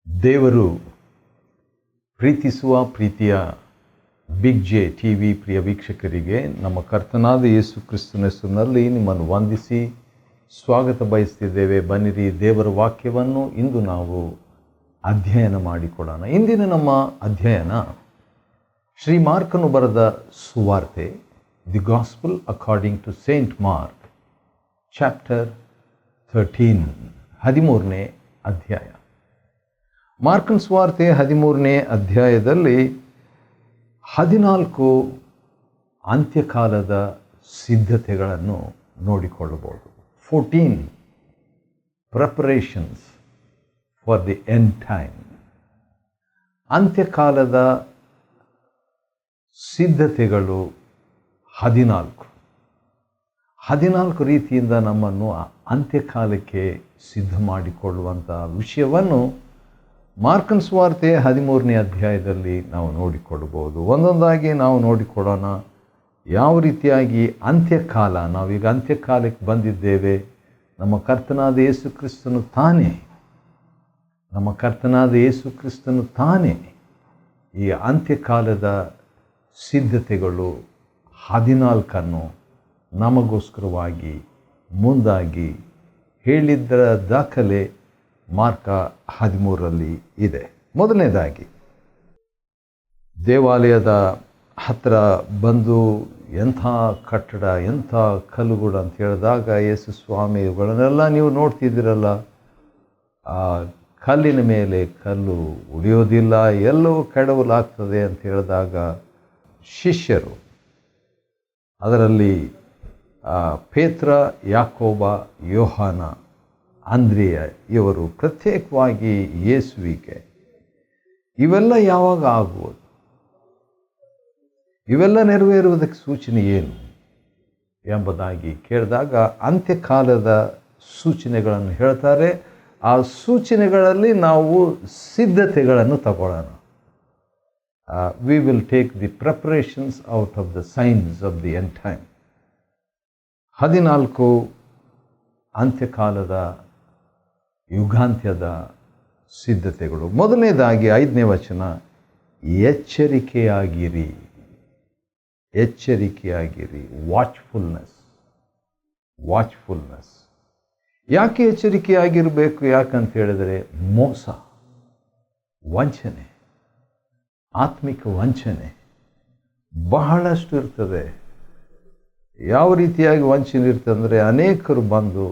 ದೇವರು ಪ್ರೀತಿಸುವ ಪ್ರೀತಿಯ ಬಿಗ್ ಜೆ ಟಿ ವಿ ಪ್ರಿಯ ವೀಕ್ಷಕರಿಗೆ ನಮ್ಮ ಕರ್ತನಾದ ಯೇಸು ಕ್ರಿಸ್ತನ ಹೆಸರಿನಲ್ಲಿ ನಿಮ್ಮನ್ನು ವಂದಿಸಿ ಸ್ವಾಗತ ಬಯಸ್ತಿದ್ದೇವೆ. ಬನ್ನಿರಿ, ದೇವರ ವಾಕ್ಯವನ್ನು ಇಂದು ನಾವು ಅಧ್ಯಯನ ಮಾಡಿಕೊಡೋಣ. ಇಂದಿನ ನಮ್ಮ ಅಧ್ಯಯನ ಶ್ರೀ ಮಾರ್ಕನು ಬರೆದ ಸುವಾರ್ತೆ, the gospel according to Saint Mark, chapter 13ನೇ ಅಧ್ಯಾಯ. ಮಾರ್ಕನ್ ಸುವಾರ್ತೆ 13ನೇ ಅಧ್ಯಾಯದಲ್ಲಿ 14 ಅಂತ್ಯಕಾಲದ ಸಿದ್ಧತೆಗಳನ್ನು ನೋಡಿಕೊಳ್ಳಬಹುದು. 14 preparations for the end time. ಅಂತ್ಯಕಾಲದ ಸಿದ್ಧತೆಗಳು 14 ರೀತಿಯಿಂದ ನಮ್ಮನ್ನು ಅಂತ್ಯಕಾಲಕ್ಕೆ ಸಿದ್ಧ ಮಾಡಿಕೊಳ್ಳುವಂಥ ವಿಷಯವನ್ನು ಮಾರ್ಕನ್ ಸುವಾರ್ತೆ 13ನೇ ಅಧ್ಯಾಯದಲ್ಲಿ ನಾವು ನೋಡಿಕೊಳ್ಳಬಹುದು. ಒಂದೊಂದಾಗಿ ನಾವು ನೋಡಿಕೊಳ್ಳೋಣ. ಯಾವ ರೀತಿಯಾಗಿ ಅಂತ್ಯಕಾಲ, ನಾವೀಗ ಅಂತ್ಯಕಾಲಕ್ಕೆ ಬಂದಿದ್ದೇವೆ. ನಮ್ಮ ಕರ್ತನಾದ ಯೇಸು ಕ್ರಿಸ್ತನು ತಾನೇ ಈ ಅಂತ್ಯಕಾಲದ ಸಿದ್ಧತೆಗಳು 14 ನಮಗೋಸ್ಕರವಾಗಿ ಮುಂದಾಗಿ ಹೇಳಿದ್ದರ ದಾಖಲೆ ಮಾರ್ಕ 13ರಲ್ಲಿ ಇದೆ. ಮೊದಲನೇದಾಗಿ ದೇವಾಲಯದ ಹತ್ತಿರ ಬಂದು ಎಂಥ ಕಟ್ಟಡ, ಎಂಥ ಕಲ್ಲುಗಳು ಅಂತ ಹೇಳಿದಾಗ, ಯೇಸು ಸ್ವಾಮಿ ಇವುಗಳನ್ನೆಲ್ಲ ನೀವು ನೋಡ್ತಿದ್ದೀರಲ್ಲ, ಆ ಕಲ್ಲಿನ ಮೇಲೆ ಕಲ್ಲು ಉಳಿಯೋದಿಲ್ಲ, ಎಲ್ಲವೂ ಕೆಡವಲಾಗ್ತದೆ ಅಂತ ಹೇಳಿದಾಗ ಶಿಷ್ಯರು, ಅದರಲ್ಲಿ ಪೇತ್ರ, ಯಾಕೋಬ, ಯೋಹಾನ, ಅಂದ್ರಿಯ ಇವರು ಪ್ರತ್ಯೇಕವಾಗಿ ಯೇಸುವಿಗೆ ಇವೆಲ್ಲ ಯಾವಾಗ ಆಗುವುದು, ಇವೆಲ್ಲ ನೆರವೇರುವುದಕ್ಕೆ ಸೂಚನೆ ಏನು ಎಂಬುದಾಗಿ ಕೇಳಿದಾಗ ಅಂತ್ಯಕಾಲದ ಸೂಚನೆಗಳನ್ನು ಹೇಳ್ತಾರೆ. ಆ ಸೂಚನೆಗಳಲ್ಲಿ ನಾವು ಸಿದ್ಧತೆಗಳನ್ನು ತಗೊಳ್ಳೋಣ. We will take the preparations out of the science of the end time. 14 ಅಂತ್ಯಕಾಲದ ಯುಗಾಂತ್ಯದ ಸಿದ್ಧತೆಗಳು. ಮೊದಲನೇದಾಗಿ 5ನೇ ವಚನ, ಎಚ್ಚರಿಕೆಯಾಗಿರಿ. ವಾಚ್ಫುಲ್ನೆಸ್. ಯಾಕೆ ಎಚ್ಚರಿಕೆಯಾಗಿರಬೇಕು? ಯಾಕಂತ ಹೇಳಿದರೆ ಮೋಸ, ವಂಚನೆ, ಆತ್ಮಿಕ ವಂಚನೆ ಬಹಳಷ್ಟು ಇರ್ತದೆ. ಯಾವ ರೀತಿಯಾಗಿ ವಂಚನೆ ಇರ್ತದೆ ಅಂದರೆ, ಅನೇಕರು ಬಂದು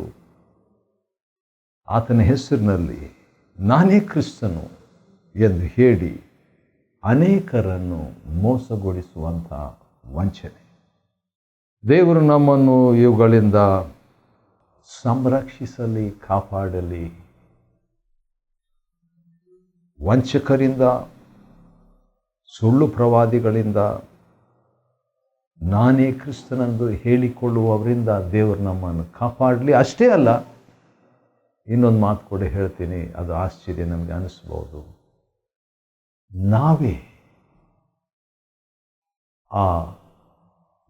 ಆತನ ಹೆಸರಿನಲ್ಲಿ ನಾನೇ ಕ್ರಿಸ್ತನು ಎಂದು ಹೇಳಿ ಅನೇಕರನ್ನು ಮೋಸಗೊಳಿಸುವಂಥ ವಂಚನೆ. ದೇವರು ನಮ್ಮನ್ನು ಇವುಗಳಿಂದ ಸಂರಕ್ಷಿಸಲಿ, ಕಾಪಾಡಲಿ. ವಂಚಕರಿಂದ, ಸುಳ್ಳು ಪ್ರವಾದಿಗಳಿಂದ, ನಾನೇ ಕ್ರಿಸ್ತನೆಂದು ಹೇಳಿಕೊಳ್ಳುವವರಿಂದ ದೇವರು ನಮ್ಮನ್ನು ಕಾಪಾಡಲಿ. ಅಷ್ಟೇ ಅಲ್ಲ, ಇನ್ನೊಂದು ಮಾತು ಕೂಡ ಹೇಳ್ತೀನಿ, ಅದು ಆಶ್ಚರ್ಯ ನಮಗೆ ಅನಿಸ್ಬೋದು. ನಾವೇ ಆ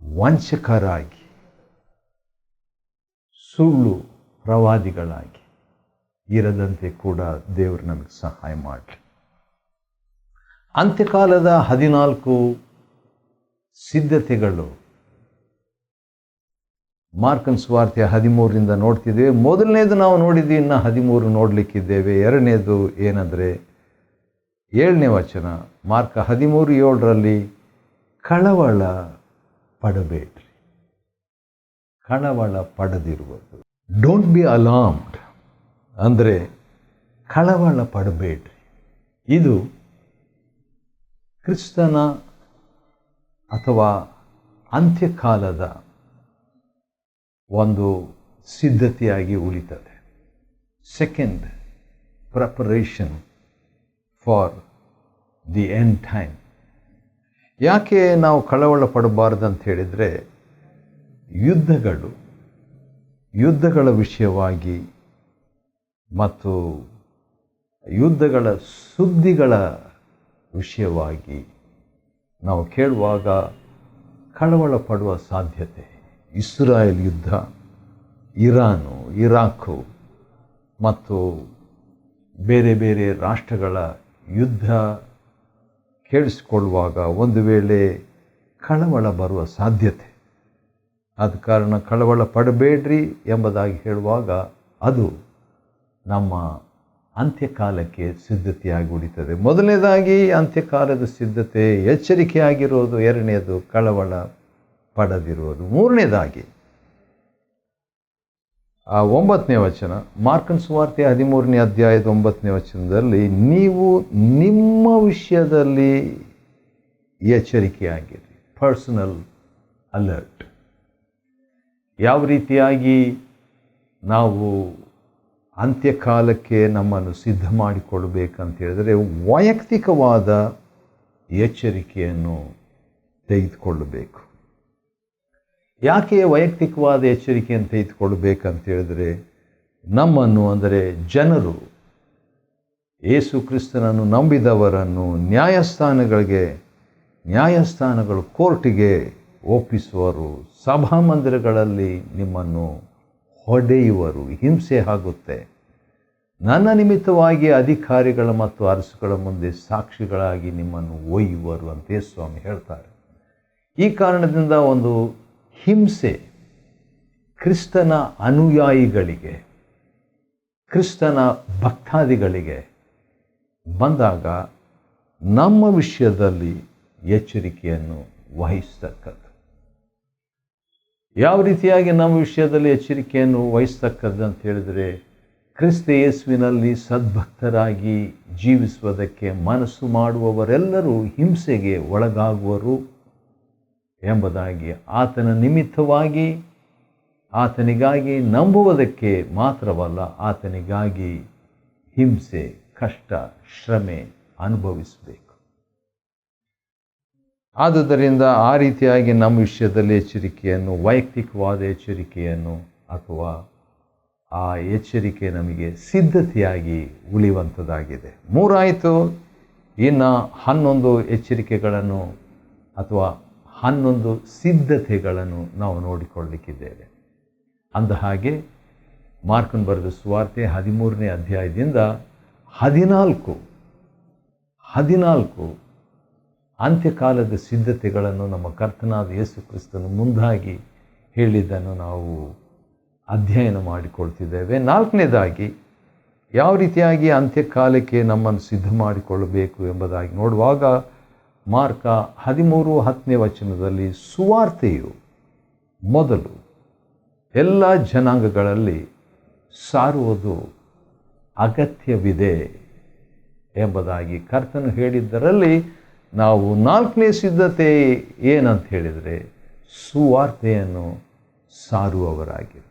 ವಂಚಕರಾಗಿ, ಸುಳ್ಳು ಪ್ರವಾದಿಗಳಾಗಿ ಇರದಂತೆ ಕೂಡ ದೇವರು ನಮಗೆ ಸಹಾಯ ಮಾಡಲಿ. ಅಂತ್ಯಕಾಲದ 14 ಸಿದ್ಧತೆಗಳು ಮಾರ್ಕನ್ ಸುವಾರ್ತೆ 13ರಿಂದ ನೋಡ್ತಿದ್ದೇವೆ. ಮೊದಲನೇದು ನಾವು ನೋಡಿದ್ವಿ, ಇನ್ನು 13 ನೋಡಲಿಕ್ಕಿದ್ದೇವೆ. ಎರಡನೇದು ಏನಂದರೆ 7ನೇ ವಚನ, ಮಾರ್ಕ 13:7ರಲ್ಲಿ, ಕಳವಳ ಪಡದಿರುವುದು. ಡೋಂಟ್ ಬಿ ಅಲಾರ್ಮ್ಡ್ ಅಂದರೆ ಕಳವಳ ಪಡಬೇಡ್ರಿ. ಇದು ಕ್ರಿಸ್ತನ ಅಥವಾ ಅಂತ್ಯಕಾಲದ ಒಂದು ಸಿದ್ಧತೆಯಾಗಿ ಉಳಿತದೆ. Second preparation for the end time. ಯಾಕೆ ನಾವು ಕಳವಳ ಪಡಬಾರ್ದು ಅಂತ ಹೇಳಿದರೆ, ಯುದ್ಧಗಳ ವಿಷಯವಾಗಿ ಮತ್ತು ಯುದ್ಧಗಳ ಸುದ್ದಿಗಳ ವಿಷಯವಾಗಿ ನಾವು ಕೇಳುವಾಗ ಕಳವಳ ಪಡುವ ಸಾಧ್ಯತೆ. ಇಸ್ರಾಯೇಲ್ ಯುದ್ಧ, ಇರಾನು, ಇರಾಕು ಮತ್ತು ಬೇರೆ ಬೇರೆ ರಾಷ್ಟ್ರಗಳ ಯುದ್ಧ ಕೇಳಿಸಿಕೊಳ್ಳುವಾಗ ಒಂದು ವೇಳೆ ಕಳವಳ ಬರುವ ಸಾಧ್ಯತೆ, ಆದ ಕಾರಣ ಕಳವಳ ಪಡಬೇಡ್ರಿ ಎಂಬುದಾಗಿ ಹೇಳುವಾಗ ಅದು ನಮ್ಮ ಅಂತ್ಯಕಾಲಕ್ಕೆ ಸಿದ್ಧತೆಯಾಗಿ ಉಳಿತದೆ. ಮೊದಲನೇದಾಗಿ ಅಂತ್ಯಕಾಲದ ಸಿದ್ಧತೆ ಎಚ್ಚರಿಕೆಯಾಗಿರೋದು, ಎರಡನೇದು ಕಳವಳ ಪಡದಿರುವುದು, ಮೂರನೇದಾಗಿ 9ನೇ ವಚನ, ಮಾರ್ಕನ ಸುವಾರ್ತೆ 13ನೇ ಅಧ್ಯಾಯದ 9ನೇ ವಚನದಲ್ಲಿ, ನೀವು ನಿಮ್ಮ ವಿಷಯದಲ್ಲಿ ಎಚ್ಚರಿಕೆಯಾಗಿರಿ. Personal alert. ಯಾವ ರೀತಿಯಾಗಿ ನಾವು ಅಂತ್ಯಕಾಲಕ್ಕೆ ನಮ್ಮನ್ನು ಸಿದ್ಧ ಮಾಡಿಕೊಳ್ಬೇಕಂತ ಹೇಳಿದರೆ ವೈಯಕ್ತಿಕವಾದ ಎಚ್ಚರಿಕೆಯನ್ನು ತೆಗೆದುಕೊಳ್ಳಬೇಕು. ಯಾಕೆ ವೈಯಕ್ತಿಕವಾದ ಎಚ್ಚರಿಕೆಯನ್ನು ತೆಗೆದುಕೊಳ್ಬೇಕಂತ ಹೇಳಿದರೆ ನಮ್ಮನ್ನು, ಅಂದರೆ ಜನರು ಯೇಸು ಕ್ರಿಸ್ತನನ್ನು ನಂಬಿದವರನ್ನು ನ್ಯಾಯಸ್ಥಾನಗಳು ಕೋರ್ಟಿಗೆ ಒಪ್ಪಿಸುವರು, ಸಭಾಮಂದಿರಗಳಲ್ಲಿ ನಿಮ್ಮನ್ನು ಹೊಡೆಯುವರು, ಹಿಂಸೆ ಆಗುತ್ತೆ, ನನ್ನ ನಿಮಿತ್ತವಾಗಿ ಅಧಿಕಾರಿಗಳ ಮತ್ತು ಅರಸುಗಳ ಮುಂದೆ ಸಾಕ್ಷಿಗಳಾಗಿ ನಿಮ್ಮನ್ನು ಒಯ್ಯುವರು ಅಂತ ಸ್ವಾಮಿ ಹೇಳ್ತಾರೆ. ಈ ಕಾರಣದಿಂದ ಒಂದು ಹಿಂಸೆ ಕ್ರಿಸ್ತನ ಅನುಯಾಯಿಗಳಿಗೆ, ಕ್ರಿಸ್ತನ ಭಕ್ತಾದಿಗಳಿಗೆ ಬಂದಾಗ ನಮ್ಮ ವಿಷಯದಲ್ಲಿ ಎಚ್ಚರಿಕೆಯನ್ನು ವಹಿಸ್ತಕ್ಕದ್ದು. ಯಾವ ರೀತಿಯಾಗಿ ನಮ್ಮ ವಿಷಯದಲ್ಲಿ ಎಚ್ಚರಿಕೆಯನ್ನು ವಹಿಸ್ತಕ್ಕದ್ದು ಅಂತ ಹೇಳಿದರೆ, ಕ್ರಿಸ್ತ ಯೇಸುವಿನಲ್ಲಿ ಸದ್ಭಕ್ತರಾಗಿ ಜೀವಿಸುವುದಕ್ಕೆ ಮನಸ್ಸು ಮಾಡುವವರೆಲ್ಲರೂ ಹಿಂಸೆಗೆ ಒಳಗಾಗುವರು ಎಂಬುದಾಗಿ, ಆತನ ನಿಮಿತ್ತವಾಗಿ ಆತನಿಗಾಗಿ ನಂಬುವುದಕ್ಕೆ ಮಾತ್ರವಲ್ಲ, ಆತನಿಗಾಗಿ ಹಿಂಸೆ, ಕಷ್ಟ, ಶ್ರಮೆ ಅನುಭವಿಸಬೇಕು. ಆದುದರಿಂದ ಆ ರೀತಿಯಾಗಿ ನಮ್ಮ ವಿಷಯದಲ್ಲಿ ಎಚ್ಚರಿಕೆಯನ್ನು, ವೈಯಕ್ತಿಕವಾದ ಎಚ್ಚರಿಕೆಯನ್ನು ಅಥವಾ ಆ ಎಚ್ಚರಿಕೆ ನಮಗೆ ಸಿದ್ಧತೆಯಾಗಿ ಉಳಿಯುವಂಥದ್ದಾಗಿದೆ. 3 ಆಯಿತು. ಇನ್ನು 11 ಎಚ್ಚರಿಕೆಗಳನ್ನು ಅಥವಾ 11 ಸಿದ್ಧತೆಗಳನ್ನು ನಾವು ನೋಡಿಕೊಳ್ಳಲಿಕ್ಕಿದ್ದೇವೆ. ಅಂದ ಹಾಗೆ ಮಾರ್ಕನ ಬರೆದ ಸುವಾರ್ತೆ 13ನೇ ಅಧ್ಯಾಯದಿಂದ 14 ಅಂತ್ಯಕಾಲದ ಸಿದ್ಧತೆಗಳನ್ನು ನಮ್ಮ ಕರ್ತನಾದ ಯೇಸು ಕ್ರಿಸ್ತನು ಮುಂದಾಗಿ ಹೇಳಿದ್ದನ್ನು ನಾವು ಅಧ್ಯಯನ ಮಾಡಿಕೊಳ್ತಿದ್ದೇವೆ. 4ನೇದಾಗಿ ಯಾವ ರೀತಿಯಾಗಿ ಅಂತ್ಯಕಾಲಕ್ಕೆ ನಮ್ಮನ್ನು ಸಿದ್ಧ ಮಾಡಿಕೊಳ್ಳಬೇಕು ಎಂಬುದಾಗಿ ನೋಡುವಾಗ ಮಾರ್ಕ 13:10ನೇ ವಚನದಲ್ಲಿ, ಸುವಾರ್ತೆಯು ಮೊದಲು ಎಲ್ಲ ಜನಾಂಗಗಳಲ್ಲಿ ಸಾರುವುದು ಅಗತ್ಯವಿದೆ ಎಂಬುದಾಗಿ ಕರ್ತನು ಹೇಳಿದ್ದರಲ್ಲಿ ನಾವು 4ನೇ ಸಿದ್ಧತೆ ಏನಂತ ಹೇಳಿದರೆ ಸುವಾರ್ತೆಯನ್ನು ಸಾರುವವರಾಗಿರಬೇಕು.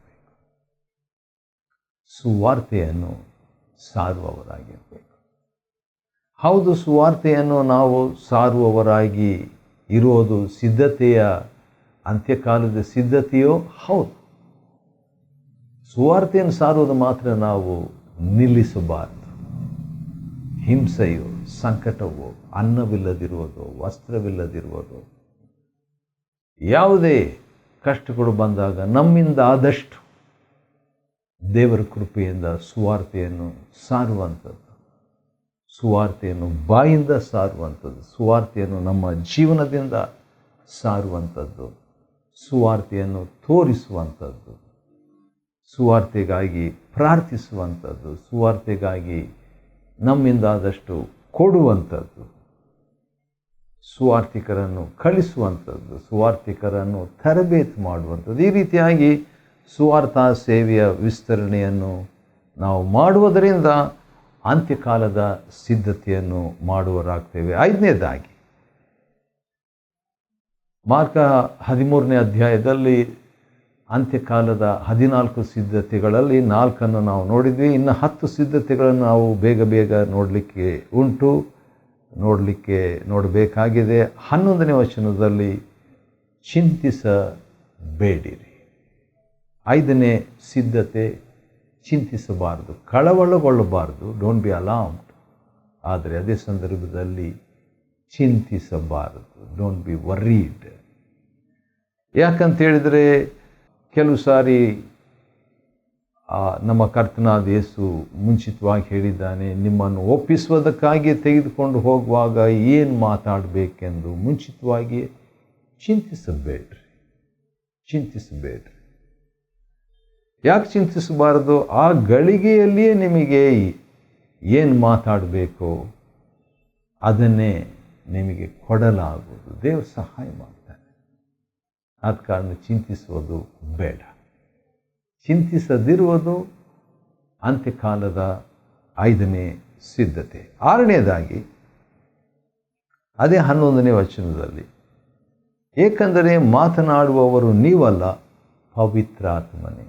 ಸುವಾರ್ತೆಯನ್ನು ಸಾರುವವರಾಗಿರಬೇಕು. ಹೌದು, ಸುವಾರ್ತೆಯನ್ನು ನಾವು ಸಾರುವವರಾಗಿ ಇರೋದು ಸಿದ್ಧತೆಯ, ಅಂತ್ಯಕಾಲದ ಸಿದ್ಧತೆಯೋ ಹೌದು. ಸುವಾರ್ತೆಯನ್ನು ಸಾರುವುದು ಮಾತ್ರ ನಾವು ನಿಲ್ಲಿಸಬಾರದು. ಹಿಂಸೆಯೋ, ಸಂಕಟವೋ, ಅನ್ನವಿಲ್ಲದಿರುವುದು, ವಸ್ತ್ರವಿಲ್ಲದಿರುವುದು, ಯಾವುದೇ ಕಷ್ಟಗಳು ಬಂದಾಗ ನಮ್ಮಿಂದ ಆದಷ್ಟು ದೇವರ ಕೃಪೆಯಿಂದ ಸುವಾರ್ತೆಯನ್ನು ಸಾರುವಂಥದ್ದು, ಸುವಾರ್ತೆಯನ್ನು ಬಾಯಿಂದ ಸಾರುವಂಥದ್ದು, ಸುವಾರ್ತೆಯನ್ನು ನಮ್ಮ ಜೀವನದಿಂದ ಸಾರುವಂಥದ್ದು, ಸುವಾರ್ತೆಯನ್ನು ತೋರಿಸುವಂಥದ್ದು, ಸುವಾರ್ತೆಗಾಗಿ ಪ್ರಾರ್ಥಿಸುವಂಥದ್ದು, ಸುವಾರ್ತೆಗಾಗಿ ನಮ್ಮಿಂದಾದಷ್ಟು ಕೊಡುವಂಥದ್ದು, ಸುವಾರ್ತಿಕರನ್ನು ಕಳಿಸುವಂಥದ್ದು, ಸುವಾರ್ತಿಕರನ್ನು ತರಬೇತಿ ಮಾಡುವಂಥದ್ದು. ಈ ರೀತಿಯಾಗಿ ಸುವಾರ್ತಾ ಸೇವೆಯ ವಿಸ್ತರಣೆಯನ್ನು ನಾವು ಮಾಡುವುದರಿಂದ ಅಂತ್ಯಕಾಲದ ಸಿದ್ಧತೆಯನ್ನು ಮಾಡುವರಾಗ್ತೇವೆ. 5ನೇದಾಗಿ ಮಾರ್ಕ 13ನೇ ಅಧ್ಯಾಯದಲ್ಲಿ ಅಂತ್ಯಕಾಲದ 14 ಸಿದ್ಧತೆಗಳಲ್ಲಿ 4 ನಾವು ನೋಡಿದ್ವಿ. ಇನ್ನು 10 ಸಿದ್ಧತೆಗಳನ್ನು ನಾವು ಬೇಗ ನೋಡಬೇಕಾಗಿದೆ. 11ನೇ ವಚನದಲ್ಲಿ ಚಿಂತಿಸಬೇಡಿರಿ. 5ನೇ ಸಿದ್ಧತೆ, ಚಿಂತಿಸಬಾರದು, ಕಳವಳಗೊಳ್ಳಬಾರದು, ಡೋಂಟ್ ಬಿ ಅಲಾರ್ಮ್ಡ್. ಆದರೆ ಅದೇ ಸಂದರ್ಭದಲ್ಲಿ ಚಿಂತಿಸಬಾರದು, ಡೋಂಟ್ ಬಿ ವರ್ರೀಡ್. ಯಾಕಂತ ಹೇಳಿದರೆ ಕೆಲವು ಸಾರಿ ನಮ್ಮ ಕರ್ತನಾದ ಯೇಸು ಮುಂಚಿತವಾಗಿ ಹೇಳಿದ್ದಾನೆ, ನಿಮ್ಮನ್ನು ಒಪ್ಪಿಸುವುದಕ್ಕಾಗಿ ತೆಗೆದುಕೊಂಡು ಹೋಗುವಾಗ ಏನು ಮಾತಾಡಬೇಕೆಂದು ಮುಂಚಿತವಾಗಿ ಚಿಂತಿಸಬೇಡ್ರಿ. ಯಾಕೆ ಚಿಂತಿಸಬಾರದು? ಆ ಗಳಿಗೆಯಲ್ಲಿಯೇ ನಿಮಗೆ ಏನು ಮಾತಾಡಬೇಕೋ ಅದನ್ನೇ ನಿಮಗೆ ಕೊಡಲಾಗುವುದು. ದೇವರು ಸಹಾಯ ಮಾಡ್ತಾನೆ. ಆದ ಕಾರಣ ಚಿಂತಿಸುವುದು ಬೇಡ. ಚಿಂತಿಸದಿರುವುದು ಅಂತ್ಯಕಾಲದ 5ನೇ ಸಿದ್ಧತೆ. 6ನೇದಾಗಿ ಅದೇ 11ನೇ ವಚನದಲ್ಲಿ, ಏಕೆಂದರೆ ಮಾತನಾಡುವವರು ನೀವಲ್ಲ, ಪವಿತ್ರಾತ್ಮನೇ.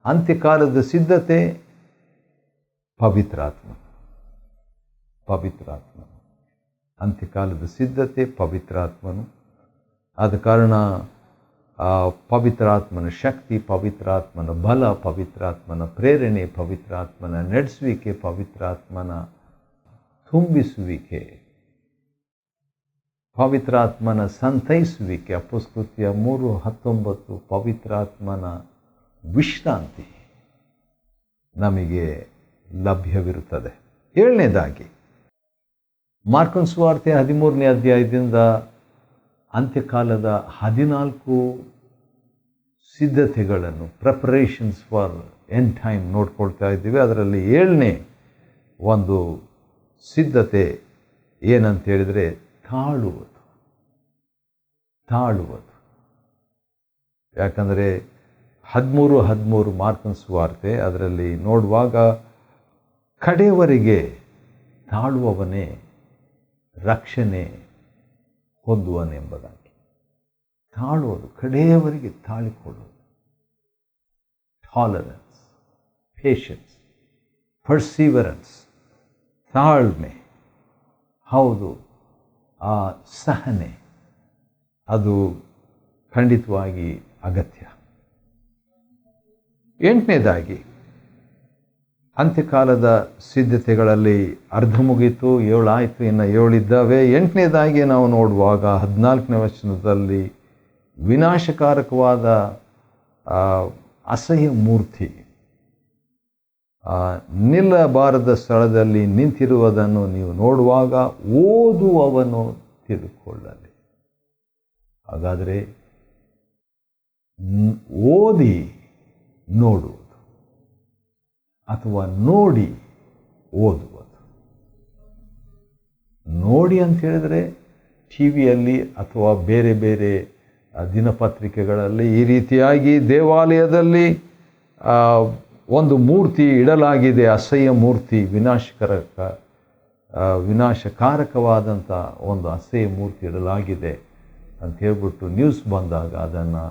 ಅಂತ್ಯಕಾಲದ ಸಿದ್ಧತೆ ಪವಿತ್ರಾತ್ಮ. ಅಂತ್ಯಕಾಲದ ಸಿದ್ಧತೆ ಪವಿತ್ರಾತ್ಮನು. ಆದ ಕಾರಣ ಪವಿತ್ರಾತ್ಮನ ಶಕ್ತಿ, ಪವಿತ್ರಾತ್ಮನ ಬಲ, ಪವಿತ್ರಾತ್ಮನ ಪ್ರೇರಣೆ, ಪವಿತ್ರಾತ್ಮನ ನಡೆಸುವಿಕೆ, ಪವಿತ್ರಾತ್ಮನ ತುಂಬಿಸುವಿಕೆ, ಪವಿತ್ರಾತ್ಮನ ಸಂತೈಸುವಿಕೆ, ಅಪೊಸ್ತಲಕೃತ್ಯ 3:19, ಪವಿತ್ರಾತ್ಮನ ವಿಶ್ರಾಂತಿ ನಮಗೆ ಲಭ್ಯವಿರುತ್ತದೆ. 7ನೇದಾಗಿ ಮಾರ್ಕನ ಸುವಾರ್ತೆ 13ನೇ ಅಧ್ಯಾಯದಿಂದ ಅಂತ್ಯಕಾಲದ 14 ಸಿದ್ಧತೆಗಳನ್ನು, ಪ್ರಿಪರೇಷನ್ಸ್ ಫಾರ್ ಎಂಡ್ ಟೈಮ್ ನೋಡ್ಕೊಳ್ತಾ ಇದ್ದೀವಿ. ಅದರಲ್ಲಿ 7ನೇ ಒಂದು ಸಿದ್ಧತೆ ಏನಂತ ಹೇಳಿದರೆ ತಾಳುವುದು. ಯಾಕಂದರೆ 13:13 ಮಾರ್ಕನ ಸುವಾರ್ತೆ, ಅದರಲ್ಲಿ ನೋಡುವಾಗ ಕಡೆಯವರೆಗೆ ತಾಳುವವನೇ ರಕ್ಷಣೆ ಹೊಂದುವನೆಂಬುದಾಗಿ. ತಾಳುವುದು, ಕಡೆಯವರೆಗೆ ತಾಳಿಕೊಳ್ಳುವುದು. ಟಾಲರೆನ್ಸ್, ಪೇಷನ್ಸ್, ಪರ್ಸೀವರೆನ್ಸ್, ತಾಳ್ಮೆ, ಹೌದು, ಆ ಸಹನೆ, ಅದು ಖಂಡಿತವಾಗಿ ಅಗತ್ಯ. 8ನೇದಾಗಿ ಅಂತ್ಯಕಾಲದ ಸಿದ್ಧತೆಗಳಲ್ಲಿ ಅರ್ಧ ಮುಗಿತು, 7 ಆಯಿತು, ಇನ್ನು 7 ಇದ್ದಾವೆ. 8ನೇದಾಗಿ ನಾವು ನೋಡುವಾಗ 14ನೇ ವಚನದಲ್ಲಿ ವಿನಾಶಕಾರಕವಾದ ಅಸಹ್ಯ ಮೂರ್ತಿ ನಿಲ್ಲಬಾರದ ಸ್ಥಳದಲ್ಲಿ ನಿಂತಿರುವುದನ್ನು ನೀವು ನೋಡುವಾಗ ಓದುವವನು ತಿಳ್ಕೊಳ್ಳಲಿ. ಹಾಗಾದರೆ ಓದಿ ನೋಡುವುದು ಅಥವಾ ನೋಡಿ ಓದುವುದು. ನೋಡಿ ಅಂತ ಹೇಳಿದರೆ ಟಿ ವಿಯಲ್ಲಿ ಅಥವಾ ಬೇರೆ ಬೇರೆ ದಿನಪತ್ರಿಕೆಗಳಲ್ಲಿ ಈ ರೀತಿಯಾಗಿ ದೇವಾಲಯದಲ್ಲಿ ಒಂದು ಮೂರ್ತಿ ಇಡಲಾಗಿದೆ, ಅಸಹ್ಯ ಮೂರ್ತಿ, ವಿನಾಶಕಾರಕವಾದಂಥ ಒಂದು ಅಸಹ್ಯ ಮೂರ್ತಿ ಇಡಲಾಗಿದೆ ಅಂತ ಹೇಳ್ಬಿಟ್ಟು ನ್ಯೂಸ್ ಬಂದಾಗ ಅದನ್ನು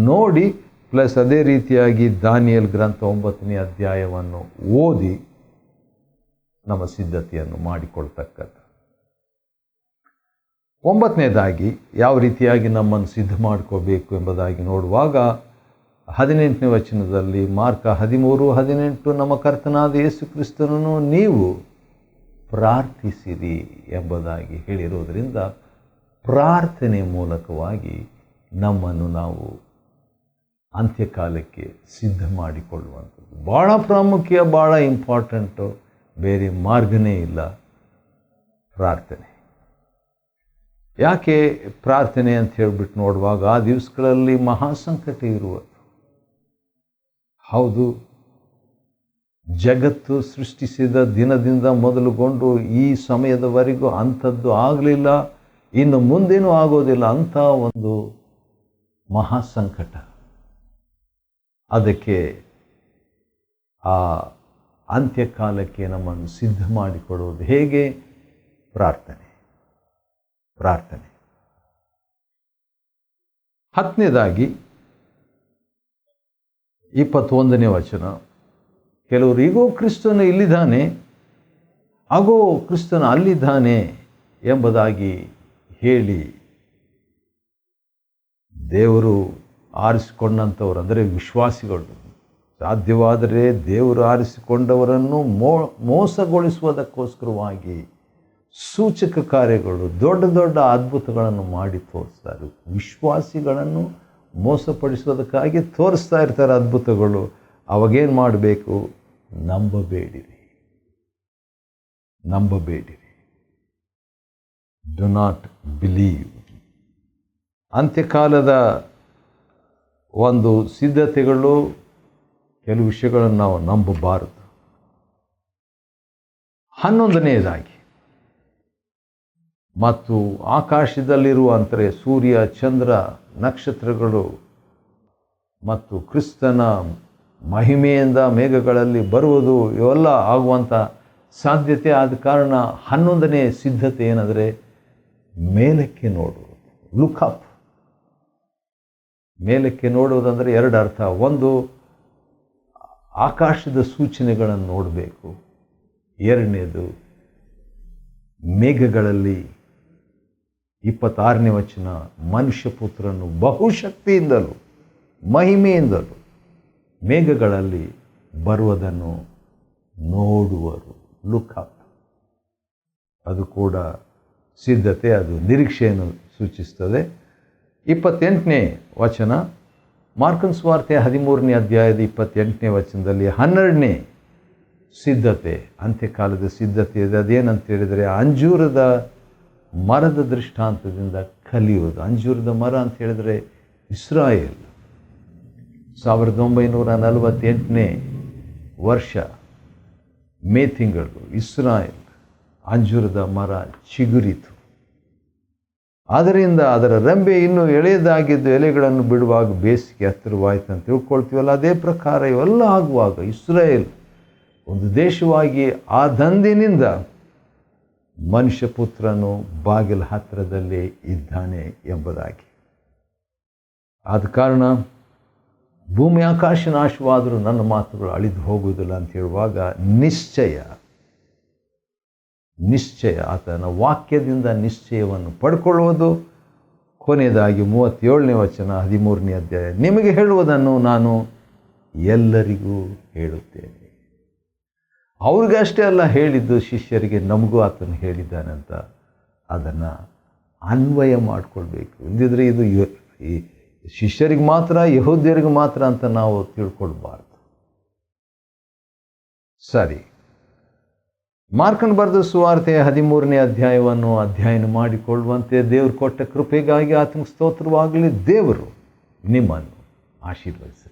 ನೋಡಿ, ಪ್ಲಸ್ ಅದೇ ರೀತಿಯಾಗಿ ದಾನಿಯೇಲ್ ಗ್ರಂಥ 9ನೇ ಅಧ್ಯಾಯವನ್ನು ಓದಿ ನಮ್ಮ ಸಿದ್ಧತೆಯನ್ನು ಮಾಡಿಕೊಳ್ತಕ್ಕದ್ದು. 9ನೇದಾಗಿ ಯಾವ ರೀತಿಯಾಗಿ ನಮ್ಮನ್ನು ಸಿದ್ಧ ಮಾಡ್ಕೋಬೇಕು ಎಂಬುದಾಗಿ ನೋಡುವಾಗ 18ನೇ ವಚನದಲ್ಲಿ ಮಾರ್ಕ 13:18 ನಮ್ಮ ಕರ್ತನಾದ ಯೇಸು ಕ್ರಿಸ್ತನನ್ನು ನೀವು ಪ್ರಾರ್ಥಿಸಿರಿ ಎಂಬುದಾಗಿ ಹೇಳಿರೋದ್ರಿಂದ ಪ್ರಾರ್ಥನೆ ಮೂಲಕವಾಗಿ ನಮ್ಮನ್ನು ನಾವು ಅಂತ್ಯಕಾಲಕ್ಕೆ ಸಿದ್ಧ ಮಾಡಿಕೊಳ್ಳುವಂಥದ್ದು ಭಾಳ ಪ್ರಾಮುಖ್ಯ, ಭಾಳ ಇಂಪಾರ್ಟೆಂಟು. ಬೇರೆ ಮಾರ್ಗನೇ ಇಲ್ಲ ಪ್ರಾರ್ಥನೆ. ಯಾಕೆ ಪ್ರಾರ್ಥನೆ ಅಂತ ಹೇಳಿಬಿಟ್ಟು ನೋಡುವಾಗ ಆ ದಿವಸಗಳಲ್ಲಿ ಮಹಾಸಂಕಟ ಇರುವುದು. ಹೌದು, ಜಗತ್ತು ಸೃಷ್ಟಿಸಿದ ದಿನದಿಂದ ಮೊದಲುಗೊಂಡು ಈ ಸಮಯದವರೆಗೂ ಅಂಥದ್ದು ಆಗಲಿಲ್ಲ, ಇನ್ನು ಮುಂದೇನೂ ಆಗೋದಿಲ್ಲ. ಅಂಥ ಒಂದು ಮಹಾಸಂಕಟ. ಅದಕ್ಕೆ ಆ ಅಂತ್ಯಕಾಲಕ್ಕೆ ನಮ್ಮನ್ನು ಸಿದ್ಧ ಮಾಡಿಕೊಡುವುದು ಹೇಗೆ? ಪ್ರಾರ್ಥನೆ. 10ನೇದಾಗಿ 21ನೇ ವಚನ, ಕೆಲವರು ಈಗೋ ಕ್ರಿಸ್ತನು ಇಲ್ಲಿದ್ದಾನೆ, ಆಗೋ ಕ್ರಿಸ್ತನು ಅಲ್ಲಿದ್ದಾನೆ ಎಂಬುದಾಗಿ ಹೇಳಿ ದೇವರು ಆರಿಸಿಕೊಂಡಂಥವರು, ಅಂದರೆ ವಿಶ್ವಾಸಿಗಳು, ಸಾಧ್ಯವಾದರೆ ದೇವರು ಆರಿಸಿಕೊಂಡವರನ್ನು ಮೋಸಗೊಳಿಸುವುದಕ್ಕೋಸ್ಕರವಾಗಿ ಸೂಚಕ ಕಾರ್ಯಗಳು, ದೊಡ್ಡ ದೊಡ್ಡ ಅದ್ಭುತಗಳನ್ನು ಮಾಡಿ ತೋರಿಸ್ತಾರೆ. ವಿಶ್ವಾಸಿಗಳನ್ನು ಮೋಸಪಡಿಸೋದಕ್ಕಾಗಿ ತೋರಿಸ್ತಾ ಇರ್ತಾರೆ ಅದ್ಭುತಗಳು. ಅವಾಗೇನು ಮಾಡಬೇಕು? ನಂಬಬೇಡಿರಿ. Do not believe. ಅಂತ್ಯಕಾಲದ ಒಂದು ಸಿದ್ಧತೆಗಳು, ಕೆಲವು ವಿಷಯಗಳನ್ನು ನಾವು ನಂಬಬಾರದು. 11ನೇದಾಗಿ, ಮತ್ತು ಆಕಾಶದಲ್ಲಿರುವ ಅಂದರೆ ಸೂರ್ಯ, ಚಂದ್ರ, ನಕ್ಷತ್ರಗಳು ಮತ್ತು ಕ್ರಿಸ್ತನ ಮಹಿಮೆಯಿಂದ ಮೇಘಗಳಲ್ಲಿ ಬರುವುದು, ಇವೆಲ್ಲ ಆಗುವಂಥ ಸಾಧ್ಯತೆ. ಆದ ಕಾರಣ 11ನೇ ಸಿದ್ಧತೆ ಏನಂದರೆ ಮೇಲಕ್ಕೆ ನೋಡುವುದು. Look up. ಮೇಲಕ್ಕೆ ನೋಡುವುದಂದರೆ ಎರಡು ಅರ್ಥ. ಒಂದು, ಆಕಾಶದ ಸೂಚನೆಗಳನ್ನು ನೋಡಬೇಕು. ಎರಡನೇದು, ಮೇಘಗಳಲ್ಲಿ 26ನೇ ವಚನ, ಮನುಷ್ಯಪುತ್ರನು ಬಹುಶಕ್ತಿಯಿಂದಲೂ ಮಹಿಮೆಯಿಂದಲೂ ಮೇಘಗಳಲ್ಲಿ ಬರುವುದನ್ನು ನೋಡುವರು. Look up. ಅದು ಕೂಡ ಸಿದ್ಧತೆ, ಅದು ನಿರೀಕ್ಷೆಯನ್ನು ಸೂಚಿಸ್ತದೆ. 28ನೇ ವಚನ, ಮಾರ್ಕನ ಸುವಾರ್ತೆ 13ನೇ ಅಧ್ಯಾಯದ 28ನೇ ವಚನದಲ್ಲಿ 12ನೇ ಸಿದ್ಧತೆ, ಅಂತ್ಯಕಾಲದ ಸಿದ್ಧತೆ ಇದೆ. ಅದೇನಂತ ಹೇಳಿದರೆ, ಅಂಜೂರದ ಮರದ ದೃಷ್ಟಾಂತದಿಂದ ಕಲಿಯುವುದು. ಅಂಜೂರದ ಮರ ಅಂತ ಹೇಳಿದರೆ ಇಸ್ರಾಯೇಲ್. 1948ನೇ ವರ್ಷ ಮೇ ತಿಂಗಳು ಇಸ್ರಾಯೇಲ್ ಅಂಜೂರದ ಮರ ಚಿಗುರಿತು. ಆದ್ದರಿಂದ ಅದರ ರೆಂಬೆ ಇನ್ನೂ ಎಳೆಯದಾಗಿದ್ದು ಎಲೆಗಳನ್ನು ಬಿಡುವಾಗ ಬೇಸಿಗೆ ಹತ್ತಿರವಾಯಿತು ಅಂತ ತಿಳ್ಕೊಳ್ತೀವಲ್ಲ, ಅದೇ ಪ್ರಕಾರ ಇವೆಲ್ಲ ಆಗುವಾಗ ಇಸ್ರಾಯೇಲ್ ಒಂದು ದೇಶವಾಗಿ ಆದಂದಿನಿಂದ ಮನುಷ್ಯಪುತ್ರನು ಬಾಗಿಲ ಹತ್ತಿರದಲ್ಲೇ ಇದ್ದಾನೆ ಎಂಬುದಾಗಿ. ಆದ ಕಾರಣ ಭೂಮಿ ಆಕಾಶ ನಾಶವಾದರೂ ನನ್ನ ಮಾತುಗಳು ಅಳಿದು ಹೋಗುವುದಿಲ್ಲ ಅಂತ ಹೇಳುವಾಗ ನಿಶ್ಚಯ ಆತನ ವಾಕ್ಯದಿಂದ ನಿಶ್ಚಯವನ್ನು ಪಡ್ಕೊಳ್ಳುವುದು. ಕೊನೆಯದಾಗಿ 37ನೇ ವಚನ 13ನೇ ಅಧ್ಯಾಯ, ನಿಮಗೆ ಹೇಳುವುದನ್ನು ನಾನು ಎಲ್ಲರಿಗೂ ಹೇಳುತ್ತೇನೆ. ಅವ್ರಿಗಷ್ಟೇ ಅಲ್ಲ ಹೇಳಿದ್ದು, ಶಿಷ್ಯರಿಗೆ ನಮಗೂ ಆತನು ಹೇಳಿದ್ದಾನಂತ ಅದನ್ನು ಅನ್ವಯ ಮಾಡಿಕೊಳ್ಬೇಕು. ಇಲ್ಲದಿದ್ದರೆ ಇದು ಈ ಶಿಷ್ಯರಿಗೆ ಮಾತ್ರ, ಯಹೂದ್ಯರಿಗೆ ಮಾತ್ರ ಅಂತ ನಾವು ತಿಳ್ಕೊಳ್ಬಾರ್ದು. ಸರಿ, ಮಾರ್ಕನ ಬರೆದ ಸುವಾರ್ತೆ 13ನೇ ಅಧ್ಯಾಯವನ್ನು ಅಧ್ಯಯನ ಮಾಡಿಕೊಳ್ಳುವಂತೆ ದೇವರು ಕೊಟ್ಟ ಕೃಪೆಗಾಗಿ ಆತನಿಗೆ ಸ್ತೋತ್ರವಾಗಲಿ. ದೇವರು ನಿಮ್ಮನ್ನು ಆಶೀರ್ವದಿಸಲಿ.